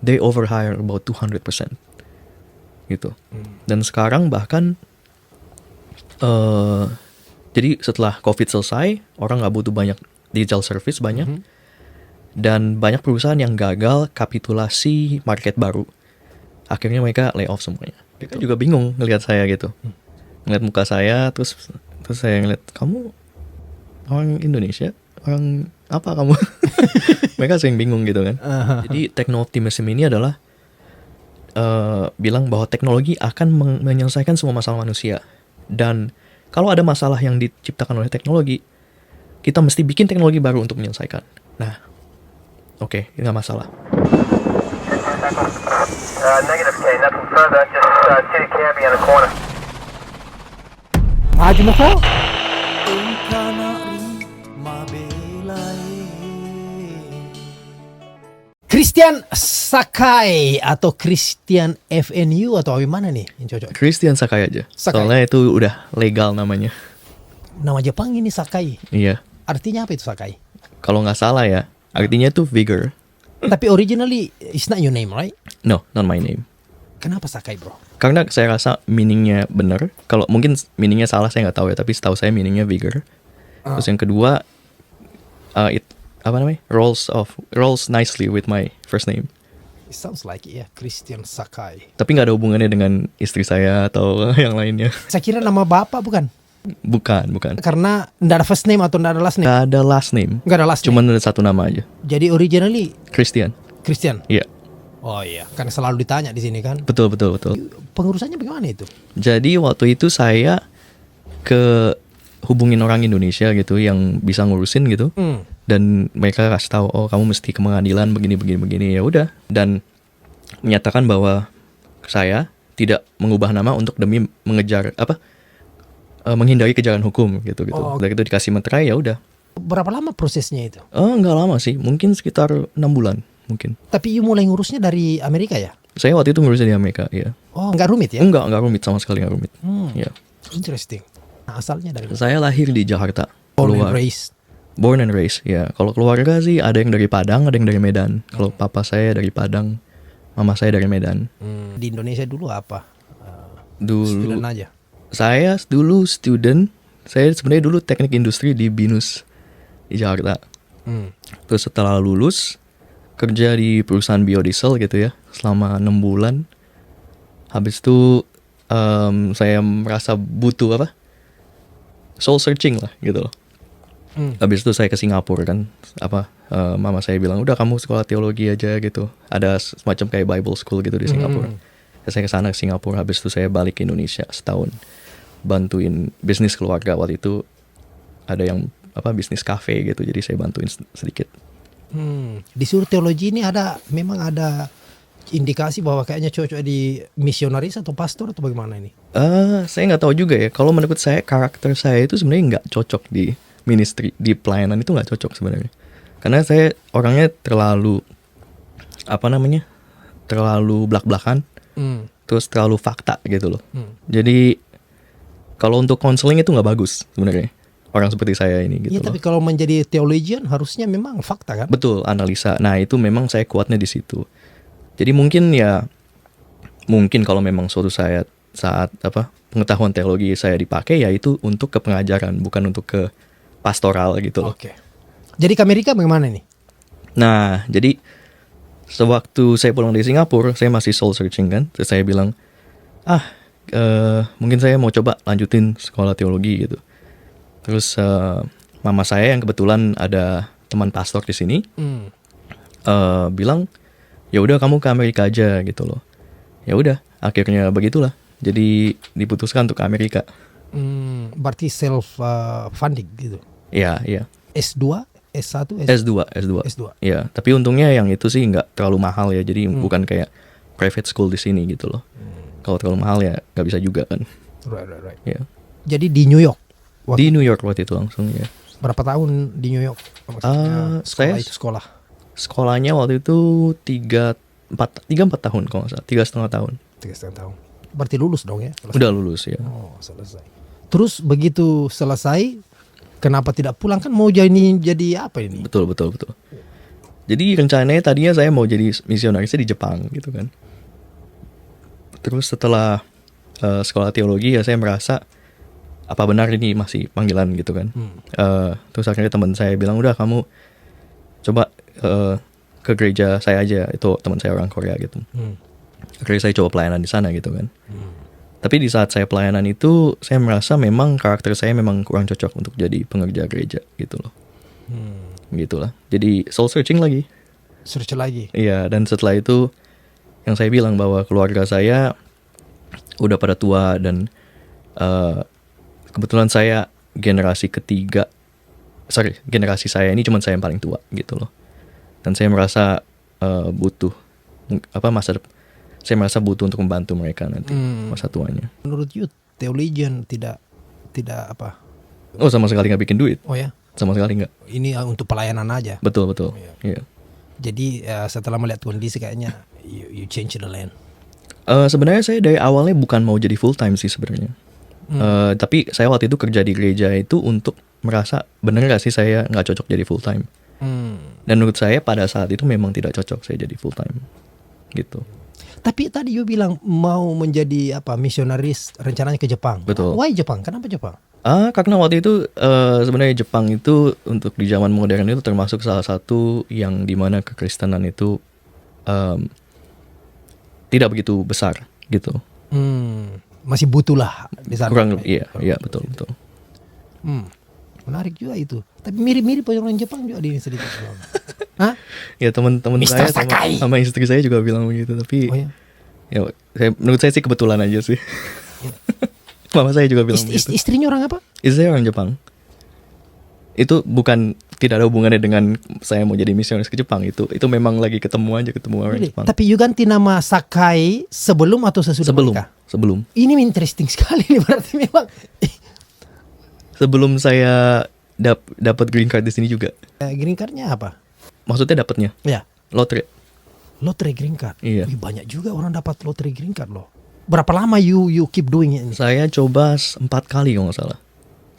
they overhire about 200% gitu. Dan sekarang bahkan jadi setelah COVID selesai, orang nggak butuh banyak digital service banyak, dan banyak perusahaan yang gagal kapitulasi market baru. Akhirnya mereka lay off semuanya. Mereka juga bingung ngelihat saya gitu, ngelihat muka saya, terus saya ngeliat, kamu orang Indonesia, orang apa kamu? Mereka sering bingung gitu kan. Jadi techno-optimism ini adalah bilang bahwa teknologi akan menyelesaikan semua masalah manusia. Dan kalau ada masalah yang diciptakan oleh teknologi, kita mesti bikin teknologi baru untuk menyelesaikan. Nah, oke, ini nggak masalah. Negative K, nothing further, just city cabbie in the corner. Maju mo ko? Christian Sakai atau Christian FNU atau gimana nih yang cocok? Christian Sakai aja. Sakai. Soalnya itu udah legal namanya. Nama Jepang ini Sakai. Iya. Artinya apa itu Sakai? Kalau nggak salah ya, artinya tuh vigor. Tapi originally it's not your name, right? No, not my name. Kenapa Sakai, bro? Karena saya rasa meaningnya benar. Kalau mungkin meaningnya salah saya nggak tahu ya, tapi setahu saya meaningnya vigor. Terus yang kedua, rolls nicely with my first name. It sounds like it, ya, Christian Sakai. Tapi nggak ada hubungannya dengan istri saya atau yang lainnya. Saya kira nama bapak bukan? Bukan. Karena nggak ada first name atau nggak ada last name? Nggak ada last name. Nggak ada last name. Cuman ada satu nama aja. Jadi originally Christian. Christian. Iya. Oh iya, karena selalu ditanya di sini kan. Betul. Pengurusannya bagaimana itu? Jadi waktu itu saya hubungin orang Indonesia gitu yang bisa ngurusin gitu. Dan mereka kasih tahu, oh kamu mesti ke pengadilan begini, ya udah. Dan menyatakan bahwa saya tidak mengubah nama untuk demi menghindari kejaran hukum gitu. Oh. Dari itu dikasih materai, ya udah. Berapa lama prosesnya itu? Nggak lama sih, mungkin sekitar 6 bulan mungkin. Tapi you mulai ngurusnya dari Amerika ya? Saya waktu itu ngurusnya di Amerika, ya. Oh, nggak rumit ya? Enggak rumit sama sekali, nggak rumit. Ya. Interesting. Nah, asalnya dari mana? Saya lahir di Jakarta. Born and raised. Born and raised, ya. Kalau keluarga sih ada yang dari Padang, ada yang dari Medan. Kalau papa saya dari Padang, mama saya dari Medan. Di Indonesia dulu apa? Dulu Student aja. saya dulu student. Saya sebenarnya dulu teknik industri di BINUS di Jakarta. Terus setelah lulus kerja di perusahaan biodiesel gitu ya selama 6 bulan. Habis itu saya merasa butuh soul searching lah gitu loh. Habis itu saya ke Singapura kan, mama saya bilang udah kamu sekolah teologi aja gitu. Ada semacam kayak Bible school gitu di Singapura. Saya ke sana ke Singapura, habis itu saya balik ke Indonesia setahun bantuin bisnis keluarga. Waktu itu ada yang bisnis cafe gitu, jadi saya bantuin sedikit. Disuruh teologi ini memang ada indikasi bahwa kayaknya cocok di misionaris atau pastor atau bagaimana ini? Saya nggak tahu juga ya. Kalau menurut saya karakter saya itu sebenarnya nggak cocok di ministry, di pelayanan itu nggak cocok sebenarnya. Karena saya orangnya terlalu terlalu belak-belakan, terus terlalu fakta gitu loh. Jadi kalau untuk counseling itu nggak bagus sebenarnya. Orang seperti saya ini gitu. Iya, tapi kalau menjadi theologian harusnya memang fakta kan? Betul, analisa. Nah, itu memang saya kuatnya di situ. Jadi mungkin kalau memang suatu saat pengetahuan teologi saya dipakai, ya itu untuk ke pengajaran, bukan untuk ke pastoral gitu loh. Oke. Jadi ke Amerika bagaimana nih? Nah, jadi sewaktu saya pulang dari Singapura, saya masih soul searching kan. Terus saya bilang, mungkin saya mau coba lanjutin sekolah teologi gitu. Terus mama saya yang kebetulan ada teman pastor di sini bilang, ya udah kamu ke Amerika aja gitu loh. Ya udah, akhirnya begitulah. Jadi diputuskan untuk ke Amerika. Berarti self funding gitu. Iya. S2, S1, S2. Ya, tapi untungnya yang itu sih nggak terlalu mahal ya. Jadi bukan kayak private school di sini gitu loh. Kalau terlalu mahal ya nggak bisa juga kan. Right. Ya. Jadi di New York. Di New York waktu itu langsung ya. Berapa tahun di New York? Sekolah. Sekolahnya waktu itu 3-4 tahun kalau nggak salah. 3,5 tahun. 3,5 tahun. Berarti lulus dong ya? Udah lulus ya. Oh, selesai. Terus begitu selesai, kenapa tidak pulang? Kan mau jadi apa ini? Betul. Jadi rencananya tadinya saya mau jadi misionarisnya di Jepang gitu kan. Terus setelah sekolah teologi ya saya merasa apa benar ini masih panggilan gitu kan. Terus akhirnya teman saya bilang udah kamu coba ke gereja saya aja, itu teman saya orang Korea gitu. Akhirnya saya coba pelayanan di sana gitu kan. Tapi di saat saya pelayanan itu saya merasa memang karakter saya memang kurang cocok untuk jadi pengerja gereja gitu loh. Gitulah. Jadi soul searching lagi. Search lagi. Iya, dan setelah itu yang saya bilang bahwa keluarga saya udah pada tua dan kebetulan saya generasi ketiga. Generasi saya ini cuma saya yang paling tua gitu loh. Dan saya merasa butuh saya merasa butuh untuk membantu mereka nanti masa tuanya. Menurut you theologian tidak apa? Oh, sama sekali nggak bikin duit. Oh ya. Sama sekali nggak. Ini untuk pelayanan aja. Betul. Iya. Jadi setelah melihat kondisi kayaknya you change the land. Sebenarnya saya dari awalnya bukan mau jadi full time sih sebenarnya. Tapi saya waktu itu kerja di gereja itu untuk merasa bener nggak sih saya nggak cocok jadi full time. Dan menurut saya pada saat itu memang tidak cocok saya jadi full time gitu. Tapi tadi you bilang mau menjadi apa misionaris rencananya ke Jepang. Betul. Why Jepang? Kenapa Jepang? Karena waktu itu sebenarnya Jepang itu untuk di zaman modern itu termasuk salah satu yang dimana kekristenan itu tidak begitu besar gitu. Masih butuh lah di sana. Kurang lebih, iya betul. Menarik juga itu. Tapi mirip-mirip orang Jepang juga di sedikit. Hah? Ya teman-teman Mr. saya Sakai. sama istri saya juga bilang begitu, tapi Oh ya. ya menurut saya sih kebetulan aja sih. Mama saya juga bilang begitu. Istrinya orang apa? Istri saya orang Jepang. Itu bukan tidak ada hubungannya dengan saya mau jadi misionaris ke Jepang, itu memang lagi ketemu orang Really? Jepang. Tapi you ganti nama Sakai sebelum atau sesudah menikah? Sebelum. Ini interesting sekali nih berarti memang. Sebelum saya dapat green card di sini juga. Green cardnya apa? Maksudnya dapatnya Ya, lotre. lottery green card. Iya. Wih, banyak juga orang dapat lottery green card loh. Berapa lama you keep doing it? Saya coba 4 kali kalau nggak salah.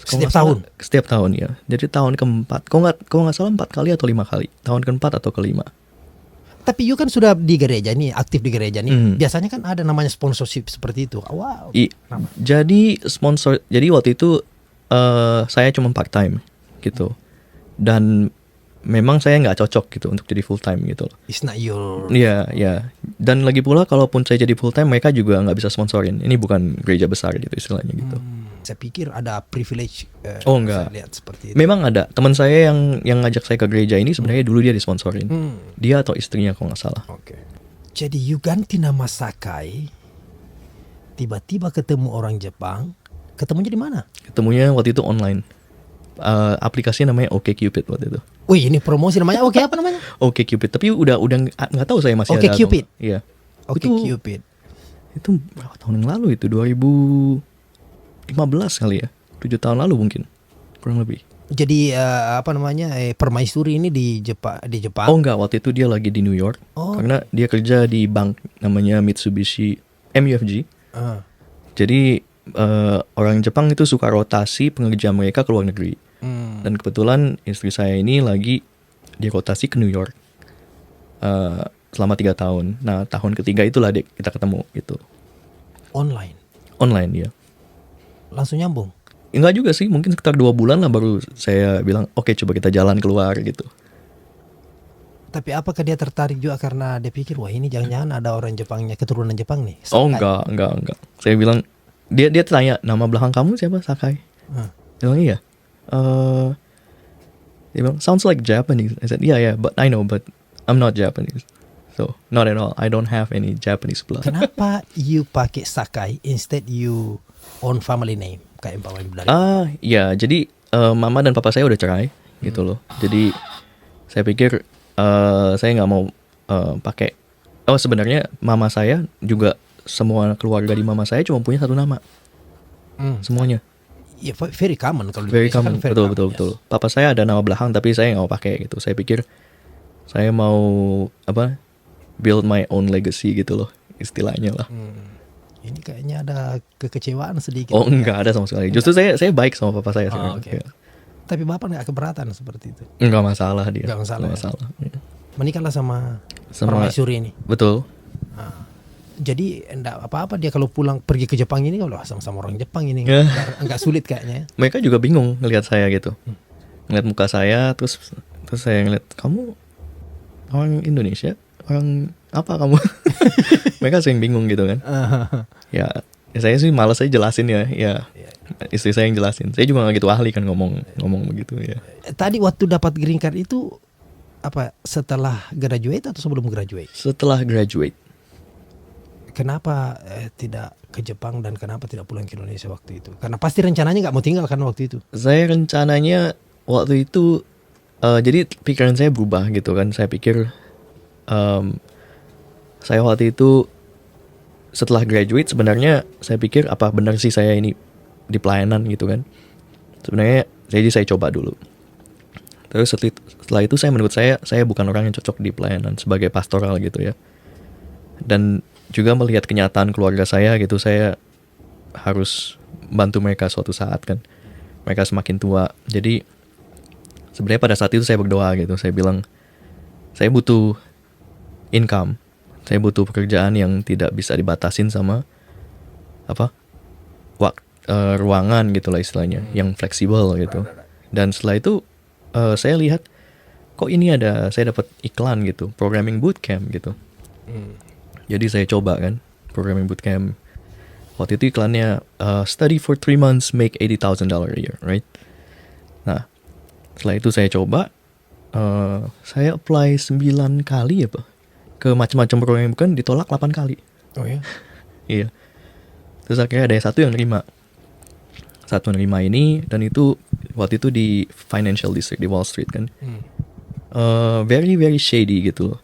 Setiap tahun? Setiap tahun ya. Jadi tahun keempat. Kalau nggak salah 4 kali atau 5 kali. Tahun keempat atau kelima. Tapi you kan sudah di gereja nih, aktif di gereja nih. Biasanya kan ada namanya sponsorship seperti itu. Wow. Jadi waktu itu saya cuma part time gitu. Dan memang saya nggak cocok gitu untuk jadi full time gitu loh. It's not your. Iya. Dan lagi pula kalaupun saya jadi full time mereka juga nggak bisa sponsorin. Ini bukan gereja besar gitu istilahnya gitu. Saya pikir ada privilege. Oh enggak. Saya lihat seperti itu. Memang ada. Teman saya yang ngajak saya ke gereja ini sebenarnya dulu dia disponsorin. Dia atau istrinya kalau nggak salah. Oke. Jadi you ganti nama Sakai. Tiba-tiba ketemu orang Jepang. Ketemunya di mana? Ketemunya waktu itu online. Aplikasinya namanya OkCupid waktu itu. Wih, ini promosi namanya. Oke, apa namanya? OkCupid. Tapi udah nggak tahu saya masih ada. OkCupid? Atau, iya. Oke, Cupid. Itu berapa tahun yang lalu itu? 2015 kali ya. 7 tahun lalu mungkin. Kurang lebih. Jadi apa namanya? Permaisuri ini di Jepang. Oh enggak, waktu itu dia lagi di New York. Oh. Karena dia kerja di bank namanya Mitsubishi MUFG. Jadi orang Jepang itu suka rotasi pengerja mereka ke luar negeri. Dan kebetulan istri saya ini lagi dirotasi ke New York selama 3 tahun. Nah tahun ketiga itulah kita ketemu gitu. Online ya. Langsung nyambung. Enggak juga sih, mungkin sekitar 2 bulan lah baru saya bilang oke, coba kita jalan keluar gitu. Tapi apakah dia tertarik juga karena dia pikir wah ini jangan-jangan ada orang Jepangnya, keturunan Jepang nih? Oh Sakai. enggak. Saya bilang dia tanya nama belakang kamu siapa? Sakai. Dia bilang iya. Dia bilang sounds like Japanese. I said yeah, but I know, but I'm not Japanese. So not at all. I don't have any Japanese blood. Kenapa you pakai Sakai instead you own family name kayak umpamanya dari? Ya, jadi mama dan papa saya udah cerai gitu loh. Jadi saya pikir saya nggak mau pakai. Oh sebenarnya mama saya juga semua keluarga di mama saya cuma punya 1 nama. Semuanya. Ya very common kalau di Very Indonesia common. kan very Betul. Papa saya ada nama belakang tapi saya nggak mau pakai gitu. Saya pikir saya mau build my own legacy gitu loh istilahnya lah. Ini kayaknya ada kekecewaan sedikit. Oh enggak ada sama sekali. Justru saya baik sama papa saya sekarang. Okay. Ya. Tapi bapak nggak keberatan seperti itu? Enggak masalah dia. Nggak masalah. Iya. Menikahlah sama Sama- permaisuri ini. Betul. Jadi enggak apa-apa dia kalau pulang pergi ke Jepang ini kalau sama-sama orang Jepang ini Ya. enggak sulit kayaknya. Mereka juga bingung ngelihat saya gitu. Ngeliat muka saya, terus saya ngeliat, kamu orang Indonesia? Orang apa kamu? Mereka sering bingung gitu kan. Ya saya sih malas saya jelasin ya. Istri saya yang jelasin. Saya juga gak gitu ahli kan ngomong begitu ya. Tadi waktu dapat green card itu apa setelah graduate atau sebelum graduate? Setelah graduate, Kenapa tidak ke Jepang dan kenapa tidak pulang ke Indonesia waktu itu? Karena pasti rencananya nggak mau tinggal kan waktu itu. saya rencananya waktu itu jadi pikiran saya berubah gitu kan. Saya pikir saya waktu itu setelah graduate sebenarnya saya pikir apa benar sih saya ini di pelayanan gitu kan. Sebenarnya jadi saya coba dulu. Terus setelah itu menurut saya bukan orang yang cocok di pelayanan sebagai pastoral gitu ya. Dan juga melihat kenyataan keluarga saya gitu, saya harus bantu mereka suatu saat kan. Mereka semakin tua. Jadi sebenarnya pada saat itu saya berdoa gitu. Saya bilang saya butuh income. Saya butuh pekerjaan yang tidak bisa dibatasin sama ruangan gitu lah istilahnya, yang fleksibel gitu. Dan setelah itu saya lihat kok ini saya dapat iklan gitu, programming bootcamp gitu. Jadi saya coba kan programming bootcamp. Waktu itu iklannya study for 3 months make $80,000 a year, right? Nah, setelah itu saya coba, saya apply 9 kali ya Pak, ke macam-macam programming bootcamp, ditolak 8 kali. Oh ya. Iya. Terus akhirnya ada satu yang nerima. Ini, dan itu waktu itu di financial district di Wall Street kan. Very very shady gitu loh.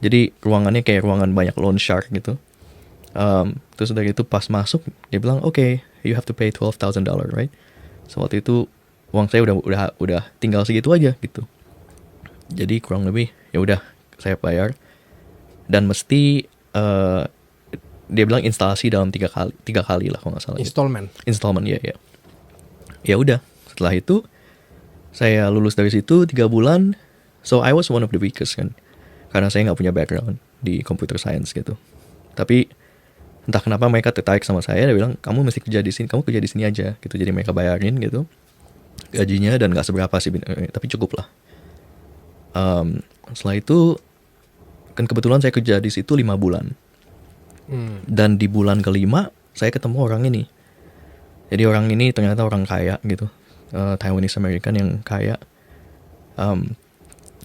Jadi ruangannya kayak ruangan banyak loan shark gitu. Terus dari itu pas masuk dia bilang okay, you have to pay $12,000, right? So waktu itu uang saya udah tinggal segitu aja gitu. Jadi kurang lebih ya udah saya bayar, dan mesti dia bilang instalasi dalam 3 kali lah kalau nggak salah. Installment ya. Ya udah, setelah itu saya lulus dari situ 3 bulan. So I was one of the weakest kan, karena saya nggak punya background di computer science gitu. Tapi entah kenapa mereka tertarik sama saya. Dia bilang kamu mesti kerja di sini aja gitu. Jadi mereka bayarin gitu gajinya, dan nggak seberapa sih tapi cukup lah. Setelah itu kan kebetulan saya kerja di situ 5 bulan. Dan di bulan kelima saya ketemu orang ini. Jadi orang ini ternyata orang kaya gitu, Taiwanese American yang kaya.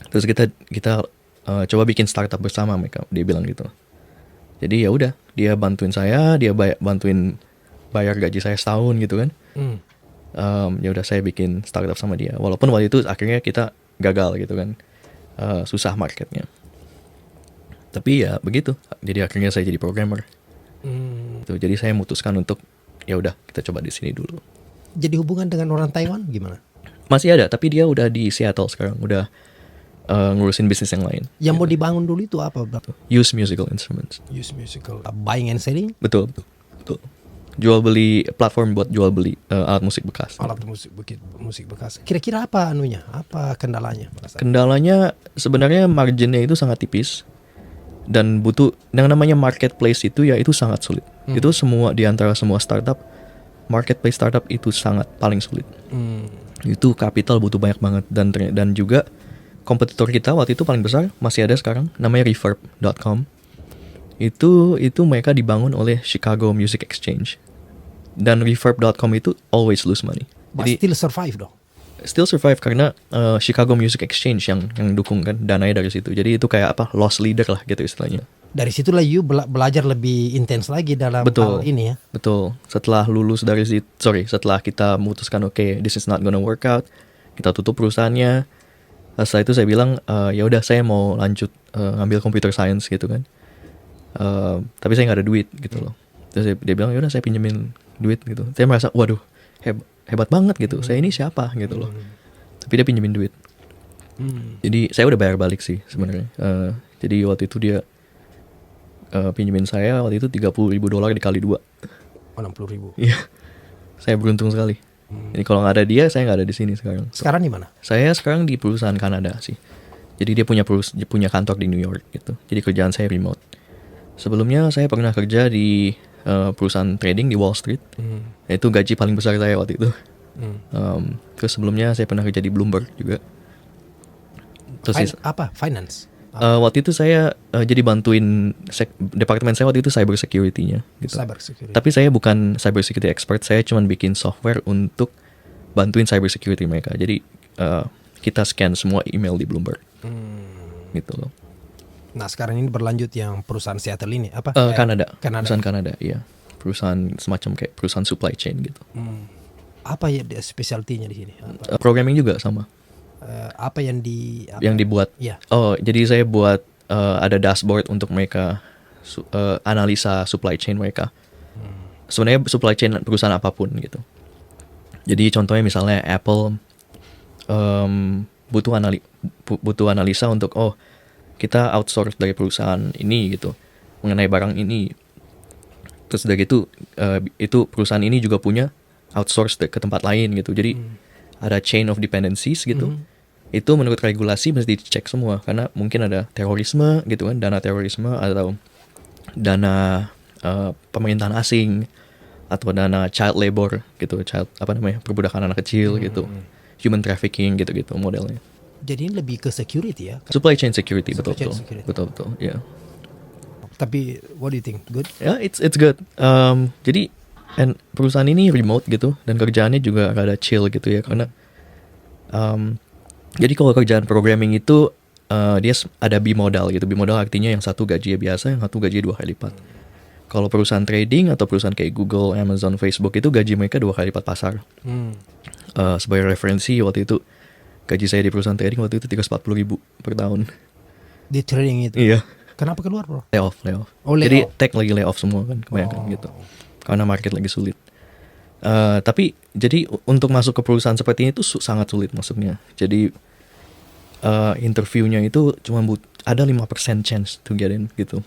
Terus kita coba bikin startup bersama mereka, dia bilang gitu. Jadi ya udah, dia bantuin saya, dia bantuin bayar gaji saya setahun gitu kan. Ya udah saya bikin startup sama dia. Walaupun waktu itu akhirnya kita gagal gitu kan, susah marketnya. Tapi ya begitu. Jadi akhirnya saya jadi programmer. Tuh, jadi saya memutuskan untuk ya udah kita coba di sini dulu. Jadi hubungan dengan orang Taiwan gimana? Masih ada, tapi dia udah di Seattle sekarang, udah ngurusin bisnis yang lain. Yang mau dibangun dulu itu apa? Use musical instruments. Use musical. Buying and selling? Betul. Jual beli, platform buat jual beli alat musik bekas. Alat musik bekas. Kira-kira apa anunya? Apa kendalanya? Kendalanya sebenarnya marginnya itu sangat tipis, dan butuh yang namanya marketplace itu ya itu sangat sulit. Itu semua di antara semua startup, marketplace startup itu sangat paling sulit. Itu capital butuh banyak banget, dan juga kompetitor kita waktu itu paling besar masih ada sekarang, namanya Reverb.com. Itu mereka dibangun oleh Chicago Music Exchange, dan Reverb.com itu always lose money. Jadi still survive dong. Still survive karena Chicago Music Exchange yang dukung kan, dananya dari situ. Jadi itu kayak loss leader lah gitu istilahnya. Dari situlah you belajar lebih intens lagi dalam hal ini ya. Betul. Setelah lulus dari situ, setelah kita memutuskan okay, this is not gonna work out, kita tutup perusahaannya. Setelah itu saya bilang ya udah saya mau lanjut ngambil computer science gitu kan. Tapi saya nggak ada duit gitu loh. Terus dia bilang ya udah saya pinjemin duit gitu. Saya merasa waduh hebat banget gitu. Saya ini siapa gitu loh. Tapi dia pinjemin duit. Jadi saya udah bayar balik sih sebenarnya. Jadi waktu itu dia pinjemin saya waktu itu $30,000 dikali 2. 60,000. Iya. Saya beruntung sekali. Jadi kalau nggak ada dia, saya nggak ada di sini sekarang. Sekarang di mana? Saya sekarang di perusahaan Kanada sih. Jadi dia punya kantor di New York gitu. Jadi kerjaan saya remote. Sebelumnya saya pernah kerja di perusahaan trading di Wall Street. Itu gaji paling besar saya waktu itu. Terus sebelumnya saya pernah kerja di Bloomberg juga. Terus Apa? Finance? waktu itu saya jadi bantuin departemen saya waktu itu cyber security-nya gitu. Cyber security. Tapi saya bukan cyber security expert, saya cuma bikin software untuk bantuin cyber security mereka. Jadi kita scan semua email di Bloomberg. Gitu loh. Nah, sekarang ini berlanjut yang perusahaan Seattle ini apa? Kanada. Kanada. Perusahaan Kanada, iya. Perusahaan semacam kayak perusahaan supply chain gitu. Apa ya specialty-nya di sini? Programming juga sama. Apa yang Dibuat. Iya. Oh, jadi saya buat ada dashboard untuk mereka analisa supply chain mereka. Sebenarnya supply chain perusahaan apapun gitu. Jadi contohnya misalnya Apple butuh analisa untuk kita outsource dari perusahaan ini gitu mengenai barang ini. Terus dari itu perusahaan ini juga punya outsource ke tempat lain gitu. Jadi ada chain of dependencies gitu. Itu menurut regulasi mesti dicek semua karena mungkin ada terorisme gitu kan, dana terorisme atau dana pemerintahan asing atau dana child labor gitu, perbudakan anak kecil gitu, human trafficking gitu-gitu modelnya. Jadi ini lebih ke security ya? Supply chain security, Supply chain betul. security. Betul, ya. Tapi what do you think? Good? Ya, it's good. Jadi perusahaan ini remote gitu dan kerjaannya juga rada chill gitu ya karena jadi kalau kerjaan programming itu dia ada bimodal gitu. Bimodal artinya yang satu gajinya biasa, yang satu gajinya 2 kali lipat. Kalau perusahaan trading atau perusahaan kayak Google, Amazon, Facebook itu gaji mereka 2 kali lipat pasar. Sebagai referensi waktu itu gaji saya di perusahaan trading waktu itu 340.000 per tahun. Di trading itu? Iya. Kenapa keluar bro? Layoff. Oh, layoff. Jadi tech lagi layoff semua kan kebanyakan gitu. Karena market lagi sulit. Tapi jadi untuk masuk ke perusahaan seperti ini itu sangat sulit masuknya. Jadi interviewnya itu cuma ada 5% chance to get in gitu.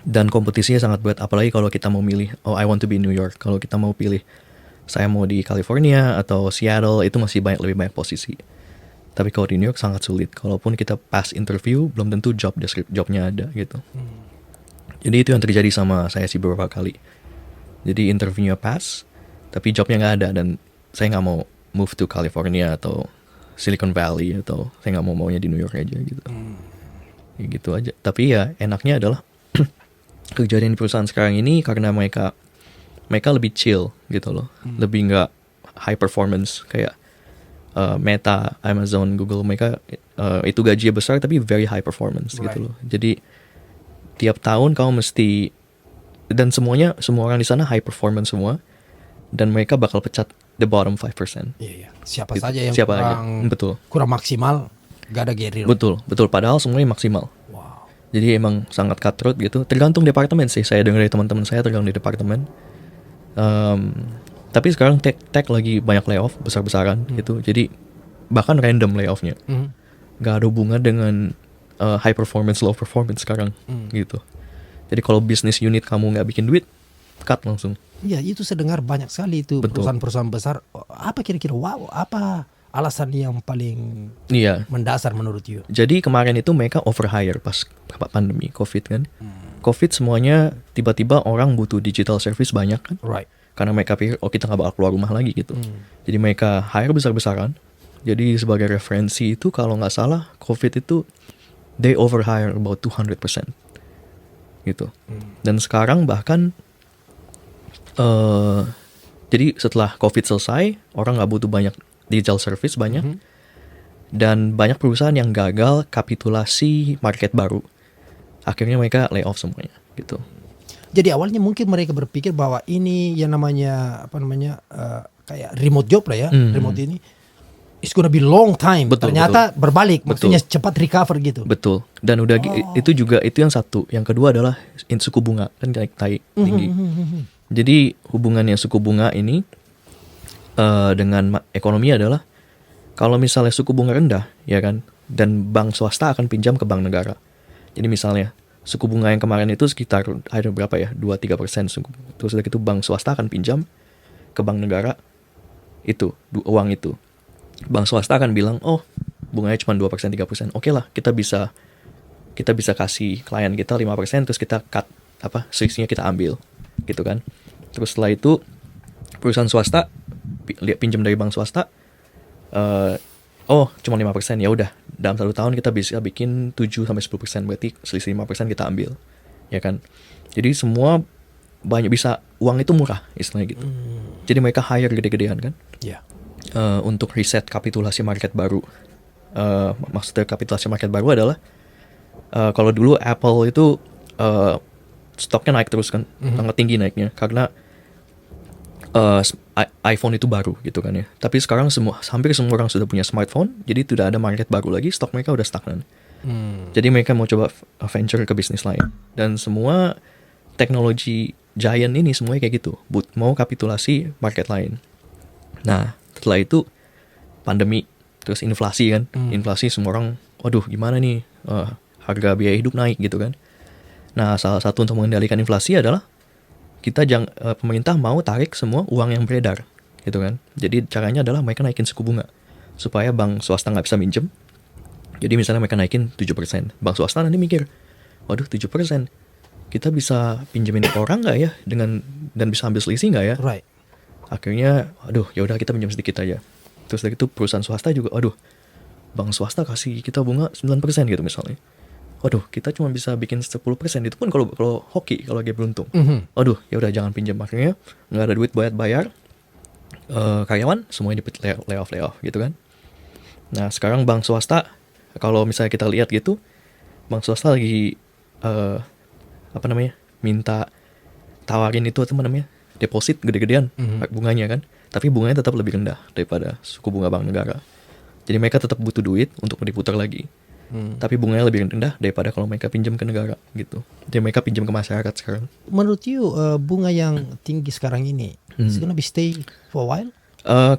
Dan kompetisinya sangat berat, apalagi kalau kita mau milih, I want to be in New York. Kalau kita mau pilih, saya mau di California atau Seattle, itu masih lebih banyak posisi. Tapi kalau di New York sangat sulit. Kalaupun kita pass interview, belum tentu jobnya ada gitu. Jadi itu yang terjadi sama saya sih beberapa kali. Jadi interviewnya pass, tapi jobnya nggak ada dan saya nggak mau move to California atau Silicon Valley atau saya nggak maunya di New York aja gitu. Ya gitu aja. Tapi ya enaknya adalah kerjaan di perusahaan sekarang ini karena mereka lebih chill gitu loh, lebih nggak high performance kayak Meta, Amazon, Google. Mereka itu gajinya besar tapi very high performance gitu loh. Jadi tiap tahun kamu mesti, dan semua orang di sana high performance semua, dan mereka bakal pecat the bottom 5%. Iya. Siapa Gitu. saja yang Siapa aja. Betul. kurang maksimal, gak ada geril. Betul. Padahal semuanya maksimal. Wow. Jadi emang sangat cutthroat gitu. Tergantung departemen sih. Saya dengar dari teman-teman saya tergantung di departemen. Tapi sekarang tech lagi banyak layoff besar-besaran gitu. Jadi bahkan random layoffnya. Gak ada hubungan dengan high performance, low performance sekarang gitu. Jadi kalau bisnis unit kamu nggak bikin duit, cut langsung. Iya, itu saya dengar banyak sekali itu. Betul. Perusahaan-perusahan besar. Apa kira-kira? Wow, apa alasan yang paling mendasar menurut you? Jadi kemarin itu mereka overhire pas pandemi COVID kan. COVID semuanya tiba-tiba orang butuh digital service banyak kan. Right. Karena mereka pikir kita nggak bakal keluar rumah lagi gitu. Jadi mereka hire besar-besaran. Jadi sebagai referensi itu kalau nggak salah COVID itu they overhire about 200% gitu. Dan sekarang bahkan jadi setelah COVID selesai, orang nggak butuh banyak digital service banyak, dan banyak perusahaan yang gagal kapitulasi market baru. Akhirnya mereka layoff semuanya gitu. Jadi awalnya mungkin mereka berpikir bahwa ini yang namanya kayak remote job lah ya, remote ini it's gonna be long time. Betul, Ternyata berbalik, betul. maksudnya cepat recover gitu. Betul. Dan udah itu yang satu. Yang kedua adalah suku bunga kan naik tinggi. Jadi hubungannya suku bunga ini dengan ekonomi adalah kalau misalnya suku bunga rendah, ya kan, dan bank swasta akan pinjam ke bank negara. Jadi misalnya suku bunga yang kemarin itu sekitar ada berapa ya, 2-3% suku. Terus dari itu bank swasta akan pinjam ke bank negara itu uang itu. Bank swasta akan bilang, bunganya cuma 2%, 3%. Oke lah, kita bisa kasih klien kita 5%, terus kita cut selisihnya kita ambil, gitu kan. Terus setelah itu perusahaan swasta pinjam dari bank swasta, cuma 5%, ya udah dalam 1 tahun kita bisa bikin 7-10%, berarti selisih 5% kita ambil, ya kan. Jadi semua banyak bisa, uang itu murah istilahnya gitu. Jadi mereka hire gede-gedean kan. Ya. Untuk riset kapitulasi market baru. Maksudnya kapitulasi market baru adalah kalau dulu Apple itu stoknya naik terus kan, sangat tinggi naiknya karena iPhone itu baru gitu kan ya. Tapi sekarang hampir semua orang sudah punya smartphone, jadi tidak ada market baru lagi, stok mereka udah stagnan. Jadi mereka mau coba venture ke bisnis lain. Dan semua teknologi giant ini semuanya kayak gitu, mau kapitulasi market lain. Nah, setelah itu pandemi, terus inflasi kan. Inflasi semua orang, waduh gimana nih, harga biaya hidup naik gitu kan. Nah, salah satu untuk mengendalikan inflasi adalah pemerintah mau tarik semua uang yang beredar gitu kan. Jadi caranya adalah mereka naikin suku bunga supaya bank swasta nggak bisa minjem. Jadi misalnya mereka naikin 7%, bank swasta nanti mikir, waduh 7%, kita bisa pinjemin ke orang nggak ya dan bisa ambil selisih nggak ya? Right. Akhirnya, aduh ya udah kita pinjam sedikit aja. Terus dari itu perusahaan swasta juga, aduh bank swasta kasih kita bunga 9% gitu misalnya. Waduh kita cuma bisa bikin 10%, itu pun kalau hoki, kalau lagi beruntung. Aduh ya udah jangan pinjam, akhirnya nggak ada duit bayar karyawan, semuanya di layoff gitu kan. Nah sekarang bank swasta, kalau misalnya kita lihat gitu, bank swasta lagi minta tawarin itu deposit gede-gedean bunganya kan, tapi bunganya tetap lebih rendah daripada suku bunga bank negara. Jadi mereka tetap butuh duit untuk diputar lagi, tapi bunganya lebih rendah daripada kalau mereka pinjam ke negara gitu. Jadi mereka pinjam ke masyarakat sekarang. Menurut you bunga yang tinggi sekarang ini is gonna be stay for a while?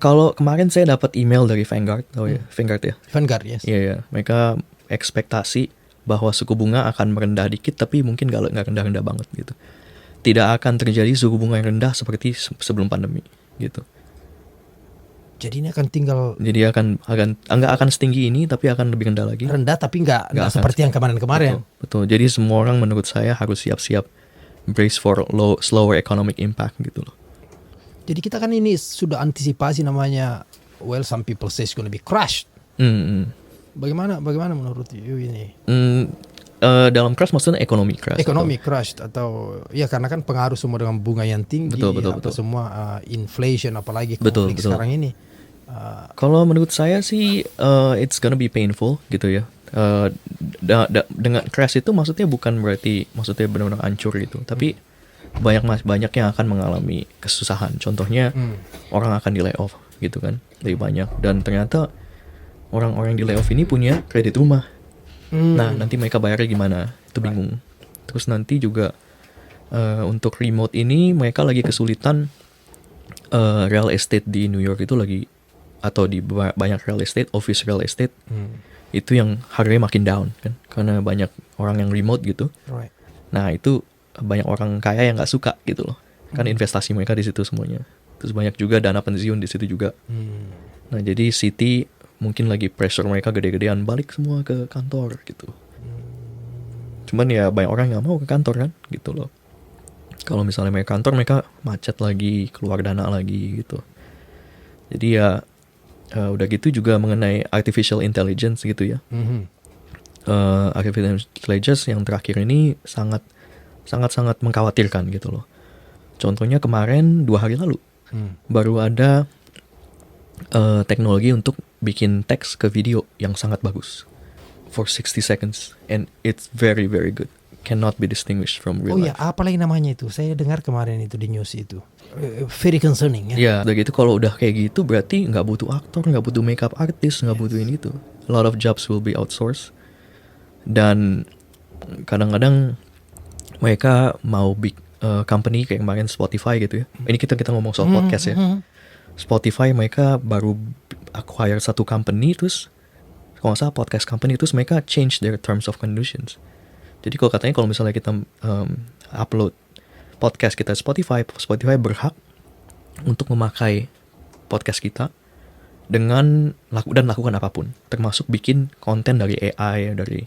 Kalau kemarin saya dapat email dari Vanguard, Vanguard ya. Vanguard, yes. Iya, mereka ekspektasi bahwa suku bunga akan merendah dikit, tapi mungkin nggak rendah-rendah banget gitu. Tidak akan terjadi suku bunga yang rendah seperti sebelum pandemi gitu. Jadi ini akan tinggal. Jadi nggak akan setinggi ini, tapi akan lebih rendah lagi. Rendah tapi nggak seperti yang kemarin-kemarin. Betul. Jadi semua orang menurut saya harus siap-siap brace for slower economic impact gitu loh. Jadi kita kan ini sudah antisipasi namanya, some people say it's gonna be crashed. Bagaimana menurut you ini? Dalam crash maksudnya ekonomi crash. Ekonomi crash atau ya karena kan pengaruh semua dengan bunga yang tinggi, betul. Semua inflation apalagi konflik sekarang ini. Kalau menurut saya sih it's gonna be painful gitu ya. Dengan crash itu maksudnya bukan berarti maksudnya benar-benar hancur gitu, tapi banyak yang akan mengalami kesusahan. Contohnya orang akan di layoff gitu kan, lebih banyak, dan ternyata orang-orang di layoff ini punya kredit rumah. Nah nanti mereka bayarnya gimana, itu bingung. Terus nanti juga untuk remote ini mereka lagi kesulitan. Real estate di New York itu lagi, atau di banyak real estate, office real estate itu yang harganya makin down kan, karena banyak orang yang remote gitu. Nah itu banyak orang kaya yang nggak suka gitu loh, kan investasi mereka di situ semuanya. Terus banyak juga dana pensiun di situ juga. Nah jadi city mungkin lagi pressure mereka gede-gedean balik semua ke kantor gitu. Cuman ya banyak orang nggak mau ke kantor kan gitu loh. Kalau misalnya mereka kantor, mereka macet lagi, keluar dana lagi gitu. Jadi ya udah gitu juga mengenai artificial intelligence gitu ya. Artificial intelligence yang terakhir ini sangat mengkhawatirkan gitu loh. Contohnya kemarin 2 hari lalu baru ada teknologi untuk bikin teks ke video yang sangat bagus for 60 seconds and it's very very good, cannot be distinguished from real life. Apa lagi namanya itu? Saya dengar kemarin itu di news itu. Very concerning ya. Ya, udah gitu kalau udah kayak gitu berarti nggak butuh aktor, nggak butuh makeup artist, nggak butuh ini itu. A lot of jobs will be outsourced. Dan kadang-kadang mereka mau big company kayak kemarin Spotify gitu ya. Ini kita ngomong soal podcast ya. Spotify mereka baru acquire satu company, terus kalau nggak salah podcast company, terus mereka change their terms of conditions. Jadi kalau misalnya kita upload podcast kita Spotify berhak untuk memakai podcast kita dengan lakukan apapun, termasuk bikin konten dari AI, dari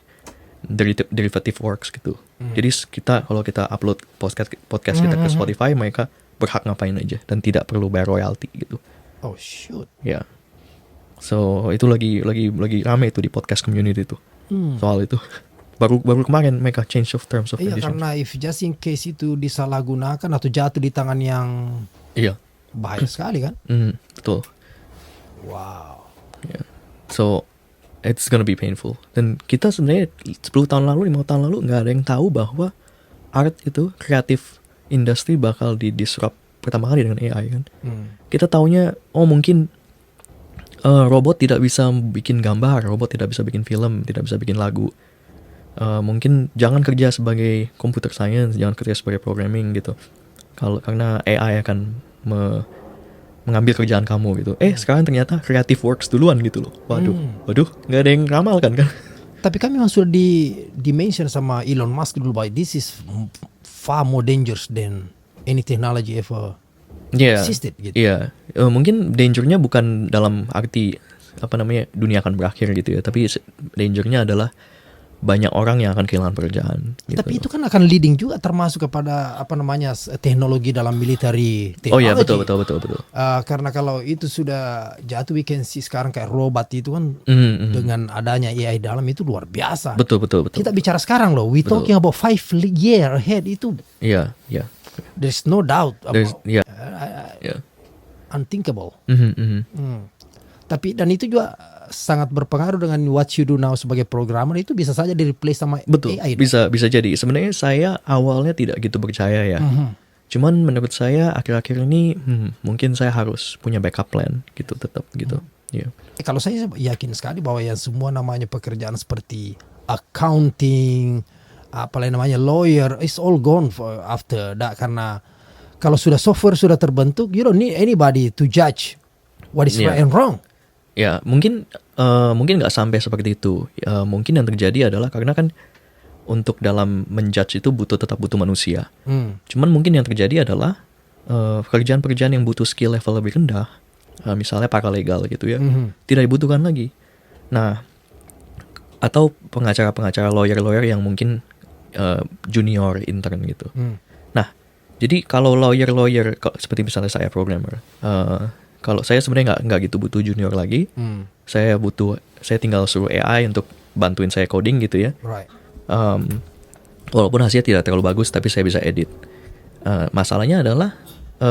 derivative works gitu. Jadi kalau kita upload podcast kita ke Spotify, mereka berhak ngapain aja dan tidak perlu bayar royalty gitu. Oh shoot. Ya. So itu lagi rame itu di podcast community itu soal itu. Baru kemarin mereka change of terms of Iya, conditions. karena if just in case itu disalahgunakan atau jatuh di tangan yang Iya. bahaya sekali kan. Betul. Wow. Yeah. So it's gonna be painful. Dan kita sebenarnya 10 tahun lalu, 5 tahun lalu nggak ada yang tahu bahwa art itu, kreatif industri bakal disrupt pertama kali dengan AI kan. Kita taunya mungkin robot tidak bisa bikin gambar, robot tidak bisa bikin film, tidak bisa bikin lagu. Mungkin jangan kerja sebagai computer science, jangan kerja sebagai programming gitu. Karena AI akan mengambil kerjaan kamu gitu. Sekarang ternyata creative works duluan gitu loh. Waduh, nggak ada yang ramalkan kan. Tapi kan memang sudah di-mention sama Elon Musk dulu bahwa this is far more dangerous than any technology ever existed gitu. Iya. Mungkin dangernya bukan dalam arti dunia akan berakhir gitu ya, tapi dangernya adalah banyak orang yang akan kehilangan pekerjaan. Gitu. Tapi itu kan akan leading juga termasuk kepada teknologi dalam military technology. Oh iya, betul. Karena kalau itu sudah jatuh, we can see sekarang kayak robot itu kan dengan adanya AI dalam itu luar biasa. Betul. Kita bicara sekarang loh, we talking about 5 year ahead itu. Iya. There's no doubt about unthinkable. Tapi dan itu juga sangat berpengaruh dengan what you do now sebagai programmer, itu bisa saja di-replace sama AI. Bisa jadi. Sebenarnya saya awalnya tidak gitu percaya ya. Cuman menurut saya akhir-akhir ini mungkin saya harus punya backup plan gitu, tetap gitu. Yeah. Kalau saya yakin sekali bahwa yang semua namanya pekerjaan seperti accounting, apalagi namanya lawyer, is all gone after that. Karena kalau sudah software sudah terbentuk, you don't need anybody to judge what is right and wrong. Ya, mungkin nggak sampai seperti itu. Mungkin yang terjadi adalah karena kan untuk dalam menjudge itu tetap butuh manusia. Cuman mungkin yang terjadi adalah pekerjaan-pekerjaan yang butuh skill level lebih rendah, misalnya paralegal gitu ya, tidak dibutuhkan lagi. Nah, atau pengacara-pengacara, lawyer-lawyer yang mungkin junior intern gitu. Nah, jadi kalau lawyer seperti misalnya saya programmer, kalau saya sebenarnya nggak gitu butuh junior lagi. Saya tinggal suruh AI untuk bantuin saya coding gitu ya. Right. Walaupun hasilnya tidak terlalu bagus, tapi saya bisa edit. Masalahnya adalah